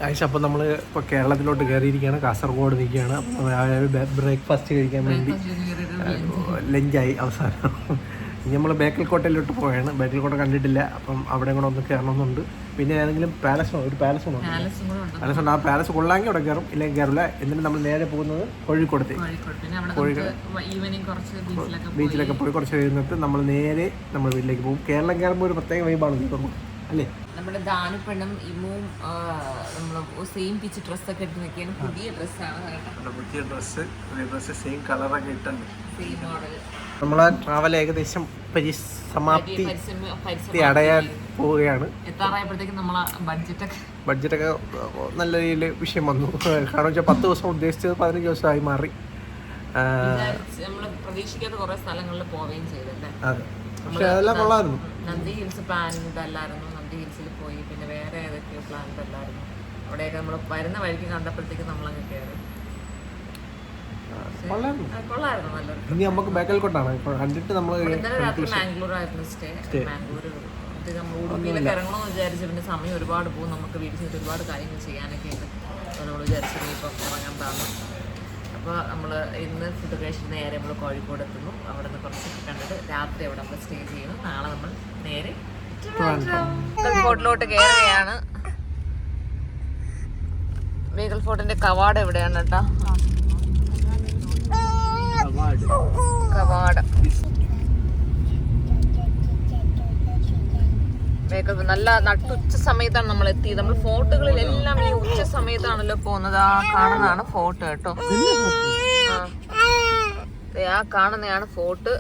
ആഴ്ച അപ്പോൾ നമ്മൾ ഇപ്പോൾ കേരളത്തിലോട്ട് കയറിയിരിക്കുകയാണ്, കാസർഗോഡ് നിൽക്കുകയാണ്. അപ്പോൾ ബ്രേക്ക്ഫാസ്റ്റ് കഴിക്കാൻ വേണ്ടി ലഞ്ചായി അവസാനം. ഇനി നമ്മൾ ബേക്കൽ കോട്ടയിലോട്ട് പോവുകയാണ്. ബേക്കൽ കോട്ട കണ്ടിട്ടില്ല, അപ്പം അവിടെ കൂടെ ഒന്ന് കയറണമെന്നുണ്ട്. പിന്നെ ഏതെങ്കിലും ഒരു പാലസ് ഉണ്ട്. ആ പാലസ് കൊള്ളാമെങ്കിൽ അവിടെ കയറും, ഇല്ലെങ്കിൽ കയറില്ല. എന്നിട്ട് നമ്മൾ നേരെ പോകുന്നത് കോഴിക്കോടത്തേക്ക്. കോഴിക്കോട് ബീച്ചിലൊക്കെ പോയി കുറച്ച് കഴിഞ്ഞിട്ട് നമ്മൾ നേരെ നമ്മൾ വീട്ടിലേക്ക് പോകും. കേരളം കയറുമ്പോൾ ഒരു പ്രത്യേക വൈബാണ് തോന്നുന്നു അല്ലേ? നമ്മുടെ ദാനുപ്പെണ്ണും ഇമ്മും നമ്മൾ സെയിം പിച്ച് ഡ്രസ്സൊക്കെ ഇട്ട് നിൽക്കുകയാണ്. പുതിയ ഡ്രസ്സാണ്, പുതിയ ഡ്രസ്സ് സെയിം കളറൊക്കെ ഇട്ടുണ്ട്. Same model. നമ്മളെ ട്രാവൽ ഏകദേശം സമാപ്തി അടയാൻ പോവുകയാണ്. എത്താറായപ്പോഴത്തേക്കും നമ്മളെ ബഡ്ജറ്റൊക്കെ നല്ല രീതിയിൽ വിഷയം വന്നു. കാരണം വെച്ചാൽ 10 ദിവസം ഉദ്ദേശിച്ചത് 15 ദിവസമായി മാറി. നമ്മൾ പ്രതീക്ഷിക്കാത്ത കുറെ സ്ഥലങ്ങളിൽ പോവുകയും ചെയ്തല്ലേ. അതെ, പക്ഷെ അതെല്ലാം കൊള്ളായിരുന്നു. നന്ദി ഹിൽസ് പ്ലാൻ ഇതല്ലായിരുന്നു. നന്ദി ഹിൽസിൽ പോയി, പിന്നെ വേറെ ഏതൊക്കെയോ പ്ലാൻ ഇതല്ലായിരുന്നു. അവിടെയൊക്കെ നമ്മൾ വരുന്ന വഴിക്ക് കണ്ടപ്പോഴത്തേക്ക് നമ്മളങ്ങ് കയറി. കൊള്ളായിരുന്നു, നല്ലൊരു. ഇനി നമുക്ക് ബേക്കൽ കോട്ടാണ് കണ്ടിട്ട് നമ്മൾ രാത്രി മാംഗ്ലൂർ ആയിരുന്നു സ്റ്റേ. മാംഗ്ലൂർ നമ്മൾ ഉടുപ്പിയിലൊക്കെ ഇറങ്ങണമെന്ന് വിചാരിച്ചു. പിന്നെ സമയം ഒരുപാട് പോകും, നമുക്ക് വീട്ടിൽ ചെന്നിട്ട് ഒരുപാട് കാര്യങ്ങൾ ചെയ്യാനൊക്കെ ഉണ്ട്. അപ്പോൾ നമ്മൾ വിചാരിച്ചു ഇപ്പം ഇറങ്ങാൻ താമസം. അപ്പോൾ നമ്മൾ ഇന്ന് ഫുഡ് കഴിച്ചിട്ട് നേരെ നമ്മൾ കോഴിക്കോട് എത്തുന്നു. അവിടെ നിന്ന് കുറച്ചൊക്കെ കണ്ടിട്ട് രാത്രി അവിടെ നമ്മൾ സ്റ്റേ ചെയ്യുന്നു. നാളെ നമ്മൾ നേരെ ഫോർട്ടിലോട്ട് കയറുകയാണ്. ബേക്കൽ ഫോർട്ടിന്റെ കവാടം എവിടെയാണ് കേട്ടോ? കവാടം നല്ല നട്ടുച്ച സമയത്താണ് നമ്മൾ എത്തിയത്. നമ്മൾ ഫോർട്ടുകളിലെല്ലാം ഈ ഉച്ച സമയത്താണല്ലോ പോകുന്നത്. ആ കാണുന്നതാണ് ഫോർട്ട് കേട്ടോ. ആ കാണുന്നതാണ് ഫോർട്ട്.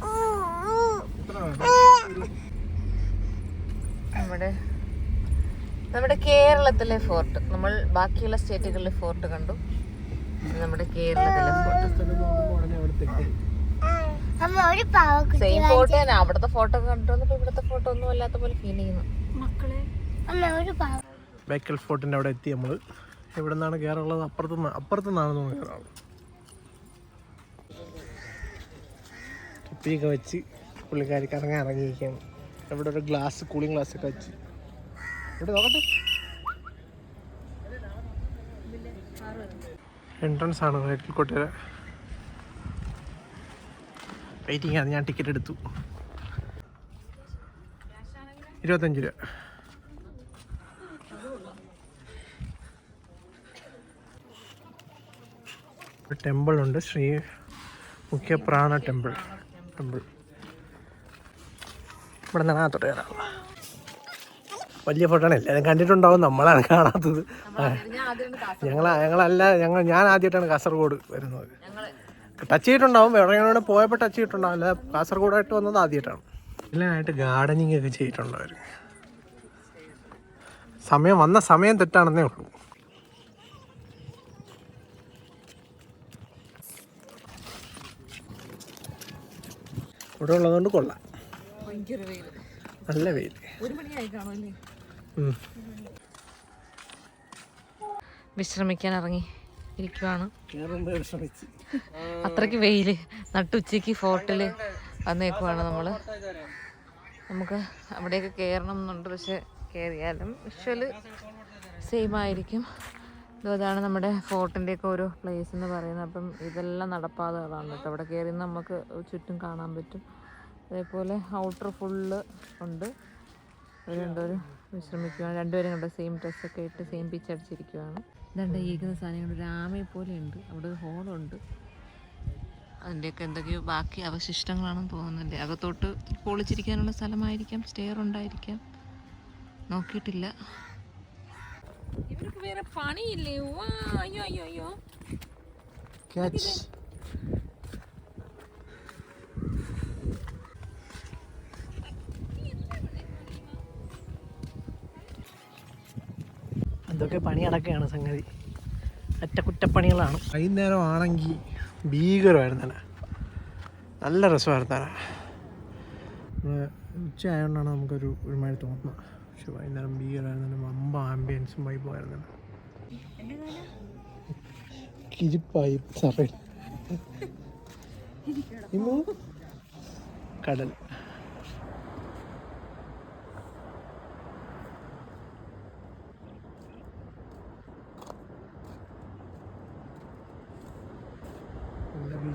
നമ്മുടെ കേരളത്തിലെ ഫോർട്ട്. നമ്മൾ ബാക്കിയുള്ള സ്റ്റേറ്റുകളിലെ ഫോർട്ട് കണ്ടു. നമ്മുടെ കേരളത്തിലെ ഫോർട്ട് സെയിം ഫോട്ടോ തന്നെ. അവിടുത്തെ ഫോട്ടോ കണ്ടു ഇവിടുത്തെ ഫോട്ടോ ഒന്നും അല്ലാത്ത പോലെ ഫീൽ ചെയ്യുന്നു. ബേക്കൽ ഫോർട്ടിൻ്റെ അവിടെ എത്തി. നമ്മൾ എവിടെ നിന്നാണ് കയറുള്ളത്? അപ്പുറത്തുനിന്നാണ് നമ്മൾ കയറാറുള്ളത്. തൊപ്പിയൊക്കെ വെച്ച് പുള്ളിക്കാരിക്ക് ഇറങ്ങിയിരിക്കുകയാണ്. ഇവിടെ ഒരു കൂളിംഗ് ഗ്ലാസ് ഒക്കെ വെച്ച് ഇവിടെ നോക്കട്ടെ. എൻട്രൻസ് ആണ് ബേക്കൽ കോട്ടയുടെ. വെയിറ്റിംഗ് ആണ്. ഞാൻ ടിക്കറ്റ് എടുത്തു. 25 രൂപ. ഒരു ടെമ്പിൾ ഉണ്ട്, ശ്രീ മുഖ്യ പ്രാണ ടെമ്പിൾ. ഇവിടെ നിന്നാണ് അകത്തോട്ട് കയറാറുള്ളത്. വലിയ ഫോട്ടോ ആണ്, എല്ലാവരും കണ്ടിട്ടുണ്ടാവും, നമ്മളാണ് കാണാത്തത്. ഞാൻ ആദ്യമായിട്ടാണ് കാസർഗോഡ് വരുന്നത്. ടച്ച് ചെയ്തിട്ടുണ്ടാവും, എവിടെയാണ് പോയപ്പോൾ ടച്ച് ചെയ്തിട്ടുണ്ടാവും, അല്ല കാസർഗോഡായിട്ട് വന്നത് ആദ്യമായിട്ടാണ്. എല്ലാമായിട്ട് ഗാർഡനിങ് ഒക്കെ ചെയ്തിട്ടുള്ളവർ. സമയം തെറ്റാണെന്നേ ഉള്ളൂ. ഇവിടെ ഉള്ളതുകൊണ്ട് കൊള്ളാം. നല്ല വെയിൽ. വിശ്രമിക്കാൻ ഇറങ്ങി ഇരിക്കുവാണ്. അത്രയ്ക്ക് വെയില്. നട്ടുച്ചയ്ക്ക് ഫോർട്ടിൽ വന്നേക്കുവാണ് നമ്മള്. നമുക്ക് അവിടെയൊക്കെ കയറണം എന്നുണ്ട്, പക്ഷെ കയറിയാലും വിഷ്വല് സെയിം ആയിരിക്കും. ഇതാണ് നമ്മുടെ ഫോർട്ടിൻ്റെയൊക്കെ ഓരോ പ്ലേസ് എന്ന് പറയുന്നത്. അപ്പം ഇതെല്ലാം നടപ്പാതകളാണ് കേട്ടോ. അവിടെ കയറി നമുക്ക് ചുറ്റും കാണാൻ പറ്റും. അതേപോലെ ഔട്ടർ ഫുള്ള് ഉണ്ട്. രണ്ടുപേരും വിശ്രമിക്കുകയാണ്. രണ്ടുപേരും കണ്ട സെയിം ഡ്രസ്സൊക്കെ ഇട്ട് സെയിം പിച്ച് അടിച്ചിരിക്കുകയാണ്. ഇതുണ്ട് ഇരിക്കുന്ന സാധനങ്ങൾ ഒരു ആമയെ പോലെ ഉണ്ട്. അവിടെ ഒരു ഹോളുണ്ട്. അതിൻ്റെയൊക്കെ എന്തൊക്കെയോ ബാക്കി അവശിഷ്ടങ്ങളാണെന്ന് തോന്നുന്നുണ്ട്. അകത്തോട്ട് പൊളിച്ചിരിക്കാനുള്ള സ്ഥലമായിരിക്കാം, സ്റ്റെയർ ഉണ്ടായിരിക്കാം, നോക്കിയിട്ടില്ല. ഇവർക്ക് വേറെ പണിയില്ലേ? അയ്യോ അയ്യോ അയ്യോ. ഇതൊക്കെ പണി അടക്കുകയാണ് സംഗതി. അറ്റകുറ്റപ്പണികളാണ്. വൈകുന്നേരം ആണെങ്കിൽ ഭീകരമായിരുന്നല്ലേ, നല്ല രസമായിരുന്നല്ലേ. ഉച്ച ആയതുകൊണ്ടാണ് നമുക്കൊരു ഒരുമാതിരി തോന്നുന്നത്. പക്ഷെ വൈകുന്നേരം ഭീകരമായിരുന്നല്ലേ, വമ്പ ആംബിയൻസും വൈബായിരുന്നല്ലേ. കിരിപ്പായി കടൽ.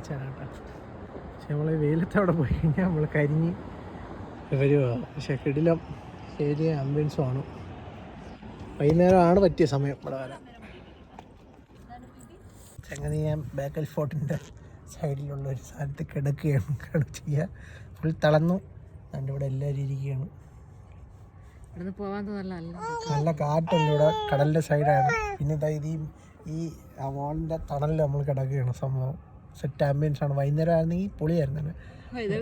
ബീച്ചാണ് കേട്ടോ. പക്ഷെ നമ്മൾ വെയിലത്ത് അവിടെ പോയി കഴിഞ്ഞാൽ നമ്മൾ കരിഞ്ഞ് വരുക. പക്ഷെ കിടിലം ഏരിയ ആംബുലൻസുമാണ്. വൈകുന്നേരമാണ് പറ്റിയ സമയം ഇവിടെ വരാൻ. ചങ്ങനി ഞാൻ ബേക്കൽ ഫോർട്ടിൻ്റെ സൈഡിലുള്ള ഒരു സ്ഥലത്ത് കിടക്കുകയാണ് ചെയ്യുക. ഫുൾ തളർന്നു. അതുകൊണ്ട് ഇവിടെ എല്ലാവരും ഇരിക്കുകയാണ്. നല്ല കാറ്റുണ്ട് ഇവിടെ, കടലിൻ്റെ സൈഡാണ്. പിന്നെ ഇത് ഈ വാളിൻ്റെ തണലിൽ നമ്മൾ കിടക്കുകയാണ്. സംഭവം സെറ്റ് ആംബിയൻസ് ആണ്. വൈകുന്നേരം ആയിരുന്നെങ്കിൽ പൊളിയായിരുന്നു.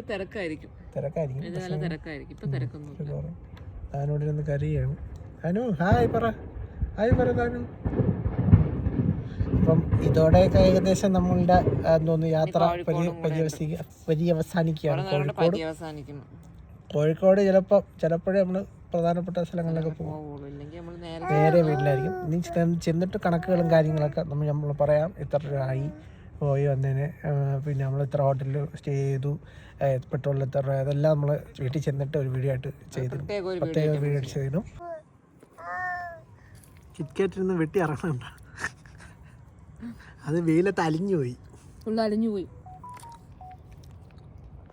തിരക്കായിരിക്കും. താനോട് ഇരുന്ന് കരയാണ്. താനു ഹായ് പറ, ഹായ് പറ താനു. അപ്പം ഇതോടെയൊക്കെ ഏകദേശം നമ്മളുടെ എന്തോന്ന് യാത്ര പര്യവസാനിക്കുകയാണ്. കോഴിക്കോട് ചിലപ്പോഴേ നമ്മൾ പ്രധാനപ്പെട്ട സ്ഥലങ്ങളിലൊക്കെ പോകും. നേരെ വീട്ടിലായിരിക്കും. ഇനി ചെന്നിട്ട് കണക്കുകളും കാര്യങ്ങളൊക്കെ നമ്മൾ പറയാം. ഇത്ര രൂപ ആയി പോയി വന്നതിന്, പിന്നെ നമ്മൾ ഇത്ര ഹോട്ടലിൽ സ്റ്റേ ചെയ്തു, പെട്രോളിൽ എത്ര രൂപ, അതെല്ലാം നമ്മൾ വീട്ടിൽ ചെന്നിട്ട് ഒരു വീഡിയോ ആയിട്ട് ചെയ്തിരുന്നു. പ്രത്യേക വീഡിയോ ആയിട്ട് ചെയ്തിരുന്നു. കിറ്റ്കാറ്റിൽ നിന്ന് വെട്ടി ഇറങ്ങണ്ട, അത് വെയിലത്ത് അലിഞ്ഞു പോയി.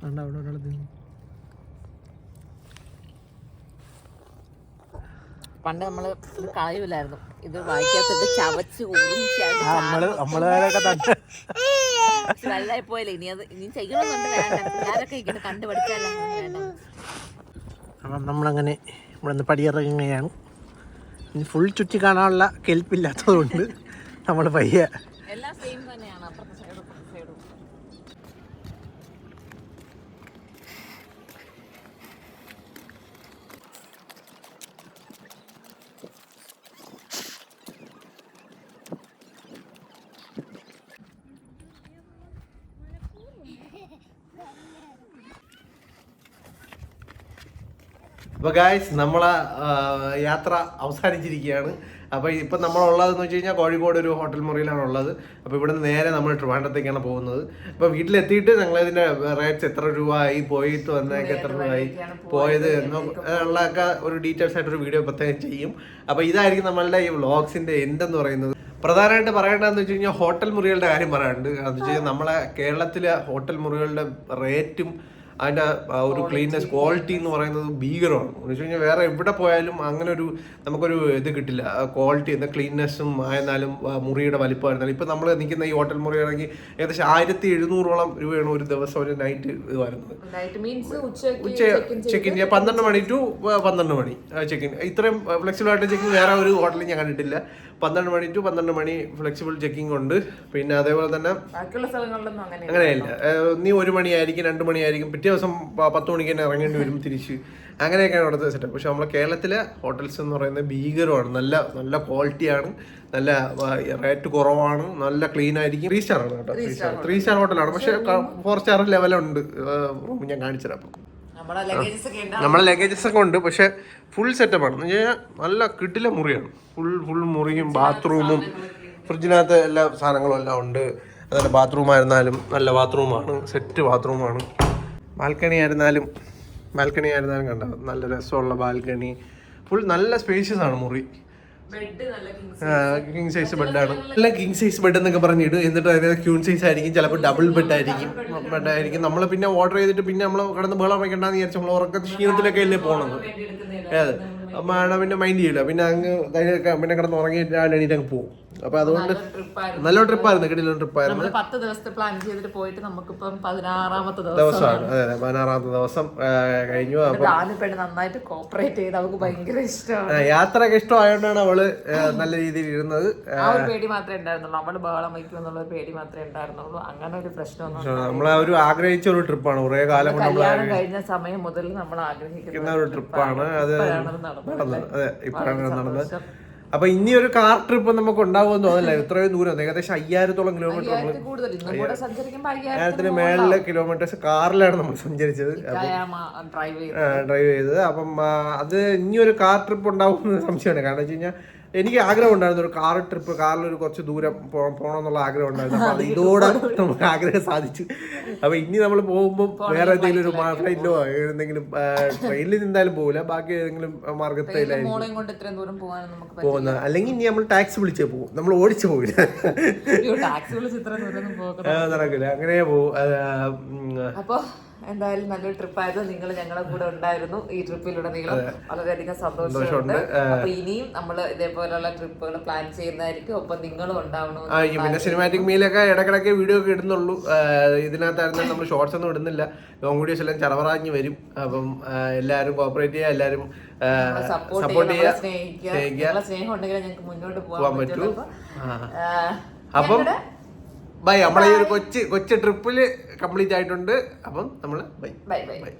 അവിടെ ഒരാൾ പണ്ട് നമ്മള് ഇത് കളയൂലായിരുന്നു, ഇത് വായിക്കാത്തിട്ട് ചവച്ച് വലുതായി പോയല്ലേ. ഇനി ചെയ്യണമെന്നുണ്ട്, വേണ്ട പിള്ളേരൊക്കെ ഇങ്ങനെ കണ്ടുപഠിച്ചാലും വേണ്ട. അപ്പം നമ്മളങ്ങനെ ഇവിടെ നിന്ന് പടിയിറങ്ങുകയാണ്. ഫുൾ ചുറ്റി കാണാനുള്ള കെൽപ്പില്ലാത്തതുകൊണ്ട് നമ്മൾ പയ്യെ എല്ലാം സെയിം തന്നെയാണ്. അപ്പുറത്തെ സൈഡും സൈഡും അപ്പോൾ ഗായ്സ് നമ്മളെ യാത്ര അവസാനിച്ചിരിക്കുകയാണ്. അപ്പോൾ ഇപ്പം നമ്മളുള്ളതെന്ന് വെച്ച് കഴിഞ്ഞാൽ കോഴിക്കോട് ഒരു ഹോട്ടൽ മുറിയിലാണ് ഉള്ളത്. അപ്പോൾ ഇവിടെ നിന്ന് നേരെ നമ്മൾ ട്രിവാൻഡ്രത്തേക്കാണ് പോകുന്നത്. അപ്പോൾ വീട്ടിലെത്തിയിട്ട് ഞങ്ങളിതിൻ്റെ റേറ്റ്സ് എത്ര രൂപ ആയി, പോയിട്ട് വന്നേക്ക് എത്ര രൂപ ആയി, പോയത് എന്നുള്ളതൊക്കെ ഒരു ഡീറ്റെയിൽസ് ആയിട്ടൊരു വീഡിയോ പ്രത്യേകം ചെയ്യും. അപ്പോൾ ഇതായിരിക്കും നമ്മളുടെ ഈ വ്ളോഗ്സിൻ്റെ എന്തെന്ന് പറയുന്നത്. പ്രധാനമായിട്ട് പറയേണ്ടതെന്ന് വെച്ച് കഴിഞ്ഞാൽ ഹോട്ടൽ മുറികളുടെ കാര്യം പറയാനുണ്ട്. അതെന്ന് വെച്ച് കഴിഞ്ഞാൽ നമ്മളെ കേരളത്തിലെ ഹോട്ടൽ മുറികളുടെ റേറ്റും അതിൻ്റെ ഒരു ക്ലീൻനെസ് ക്വാളിറ്റി എന്ന് പറയുന്നത് ഭീകരമാണ്. എന്ന് വെച്ച് കഴിഞ്ഞാൽ വേറെ എവിടെ പോയാലും അങ്ങനെ ഒരു നമുക്കൊരു ഇത് കിട്ടില്ല. ക്വാളിറ്റി എന്താ ക്ലീൻനെസ്സും ആയിരുന്നാലും മുറിയുടെ വലിപ്പമായിരുന്നാലും. ഇപ്പം നമ്മൾ നിൽക്കുന്ന ഈ ഹോട്ടൽ മുറിയാണെങ്കിൽ ഏകദേശം 1700 രൂപയാണ് ഒരു ദിവസം ഒരു നൈറ്റ് ഇത് വരുന്നത്. ഉച്ച ചെക്കിൻ 12 മണി ടു 12 മണി ചെക്കിൻ. ഇത്രയും ഫ്ലെക്സിബിൾ ആയിട്ട് ചെക്കിൻ വേറെ ഒരു ഹോട്ടലിൽ ഞാൻ കണ്ടിട്ടില്ല. 12 മണി ടു 12 മണി ഫ്ലെക്സിബിൾ ചെക്കിംഗ് ഉണ്ട്. പിന്നെ അതേപോലെ തന്നെ അങ്ങനെയല്ല, നീ 1 മണിയായിരിക്കും 2 മണിയായിരിക്കും, പിറ്റേ ദിവസം 10 മണിക്ക് തന്നെ ഇറങ്ങേണ്ടി വരും തിരിച്ച്. അങ്ങനെയൊക്കെയാണ് അവിടുത്തെ സെറ്റപ്പ്. പക്ഷെ നമ്മളെ കേരളത്തിലെ ഹോട്ടൽസ് എന്ന് പറയുന്നത് ഭീകരമാണ്. നല്ല നല്ല ക്വാളിറ്റിയാണ്, നല്ല റേറ്റ് കുറവാണ്, നല്ല ക്ലീൻ ആയിരിക്കും. 3 സ്റ്റാറാണ് കേട്ടോ. 3 സ്റ്റാർ ഹോട്ടലാണ്. പക്ഷെ 4 സ്റ്റാർ ലെവലുണ്ട് റൂം. ഞാൻ കാണിച്ചുതരാം. നമ്മളെ ലഗേജസ് ഒക്കെ ഉണ്ട്. പക്ഷെ ഫുൾ സെറ്റപ്പാണ്. എന്ന് വെച്ച് കഴിഞ്ഞാൽ നല്ല കിടില മുറിയാണ്. ഫുൾ മുറിയും ബാത്റൂമും ഫ്രിഡ്ജിനകത്ത് എല്ലാ സാധനങ്ങളും എല്ലാം ഉണ്ട്. അതുപോലെ ബാത്റൂം ആയിരുന്നാലും നല്ല ബാത്റൂമാണ്, സെറ്റ് ബാത്റൂമാണ്. ബാൽക്കണി ആയിരുന്നാലും കണ്ട നല്ല രസമുള്ള ബാൽക്കണി. ഫുൾ നല്ല സ്പേഷ്യസ് ആണ് മുറി. കിങ് സൈസ് ബെഡാണ്. എല്ലാം കിങ് സൈസ് ബെഡ് എന്നൊക്കെ പറഞ്ഞിട്ട്, എന്നിട്ട് അതിന് ക്യൂൺ സൈസ് ആയിരിക്കും, ചിലപ്പോൾ ഡബിൾ ബെഡായിരിക്കും. നമ്മൾ പിന്നെ ഓർഡർ ചെയ്തിട്ട് പിന്നെ നമ്മൾ കിടന്ന് ബഹളം വയ്ക്കണ്ടെന്ന് വിചാരിച്ചു നമ്മൾ ഉറക്ക ക്ഷീണത്തിലൊക്കെ അല്ലേ പോകണത്. അതെ, മാഡം പിന്നെ മൈൻഡ് ചെയ്യില്ല. പിന്നെ അങ്ങ് പിന്നെ കിടന്ന് ഉറങ്ങി രാവിലെ എണീറ്റ് അങ്ങ് പോകും. അപ്പൊ അതുകൊണ്ട് നല്ല ട്രിപ്പായിരുന്നു, കിടിലൻ ട്രിപ്പായിരുന്നു. 10 ദിവസത്തെ പ്ലാൻ ചെയ്തിട്ട് പോയിട്ട് നമുക്കിപ്പം 16ാമത്തെ ദിവസമാണ്. അതെ, 16ാമത്തെ ദിവസം കഴിഞ്ഞു. നന്നായിട്ട് കോപ്പറേറ്റ് ചെയ്ത് അവൾക്ക് ഭയങ്കര ഇഷ്ടമാണ്. യാത്രയൊക്കെ ഇഷ്ടമായോണ്ടാണ് അവള് നല്ല രീതിയിൽ ഇരുന്നത്. ആ ഒരു പേടി മാത്രമേ ഉണ്ടായിരുന്നുള്ളൂ, അവള് ബഹളം വയ്ക്കും എന്നുള്ള ഒരു പേടി മാത്രമേ ഉണ്ടായിരുന്നുള്ളൂ. അങ്ങനെ ഒരു പ്രശ്നമൊന്നും നമ്മളെ ഒരു ആഗ്രഹിച്ച ഒരു ട്രിപ്പാണ്. കുറെ കാലം കല്യാണം കഴിഞ്ഞ സമയം മുതൽ നമ്മൾ ആഗ്രഹിക്കുന്ന ഒരു ട്രിപ്പാണ് അത്. അതെ, ഇപ്പോഴാണ് നടന്നത്. അപ്പൊ ഇനി ഒരു കാർ ട്രിപ്പ് നമുക്ക് ഉണ്ടാവുമെന്ന് തോന്നില്ല. ഇത്രയും ദൂരം, ഏകദേശം 5000-ഓളം കിലോമീറ്റർ, 1000-ന് മേളിലെ കിലോമീറ്റേഴ്സ് കാറിലാണ് നമ്മൾ സഞ്ചരിച്ചത്, ഡ്രൈവ് ചെയ്തത്. അപ്പം അത് ഇനി ഒരു കാർ ട്രിപ്പ് ഉണ്ടാവുമെന്ന് സംശയമാണ്. കാരണം വെച്ച് കഴിഞ്ഞാൽ എനിക്ക് ആഗ്രഹം ഉണ്ടായിരുന്നു ഒരു കാർ ട്രിപ്പ്, കാറിലൊരു കുറച്ച് ദൂരം പോകണമെന്നുള്ള ആഗ്രഹം ഉണ്ടായിരുന്നു. അപ്പൊ ഇതോടെ നമുക്ക് ആഗ്രഹം സാധിച്ചു. അപ്പൊ ഇനി നമ്മൾ പോകുമ്പോൾ വേറെ എന്തെങ്കിലും ഒരു ഫ്ലൈറ്റിലോ എന്തെങ്കിലും ട്രെയിനിൽ എന്തായാലും പോകില്ല, ബാക്കി ഏതെങ്കിലും മാർഗത്തിലായിരിക്കും പോകുന്നത്. അല്ലെങ്കിൽ ഇനി നമ്മൾ ടാക്സി വിളിച്ചേ പോകും, നമ്മൾ ഓടിച്ചു പോകില്ല, നടക്കില്ല, അങ്ങനെ പോകും. അപ്പൊ എന്തായാലും നല്ലൊരു ട്രിപ്പായിരുന്നു. നിങ്ങൾ ഞങ്ങളെ കൂടെ ഉണ്ടായിരുന്നു ഈ ട്രിപ്പിലൂടെ. നിങ്ങൾ വളരെയധികം സന്തോഷമുണ്ട്. അപ്പൊ ഇനിയും നമ്മൾ ഇതേപോലെയുള്ള ട്രിപ്പുകൾ പ്ലാൻ ചെയ്യുന്നതായിരിക്കും. ഒപ്പം നിങ്ങളും ഉണ്ടാവണം. പിന്നെ സിനിമാറ്റിക് മീലൊക്കെ ഇടക്കിടക്ക് വീഡിയോ ഒക്കെ ഇടുന്നുള്ളൂ. ഇതിനകത്തായിരുന്നു നമ്മൾ ഷോർട്സ് ഒന്നും ഇടുന്നില്ല. ലോങ് വീഡിയോസ് എല്ലാം ചറവറാഞ്ഞ് വരും. അപ്പം എല്ലാവരും കോപ്പറേറ്റ് ചെയ്യുക, എല്ലാവരും സപ്പോർട്ട് ചെയ്യുക, സ്നേഹിക്കുക. സ്നേഹം ഉണ്ടെങ്കിൽ ഞങ്ങൾക്ക് മുന്നോട്ട് പോകാൻ പറ്റൂ. അപ്പം ബൈ. നമ്മളെ ഈ ഒരു കൊച്ചു ട്രിപ്പില് കംപ്ലീറ്റ് ആയിട്ടുണ്ട്. അപ്പം നമ്മള് ബൈ ബൈ ബൈ ബൈ.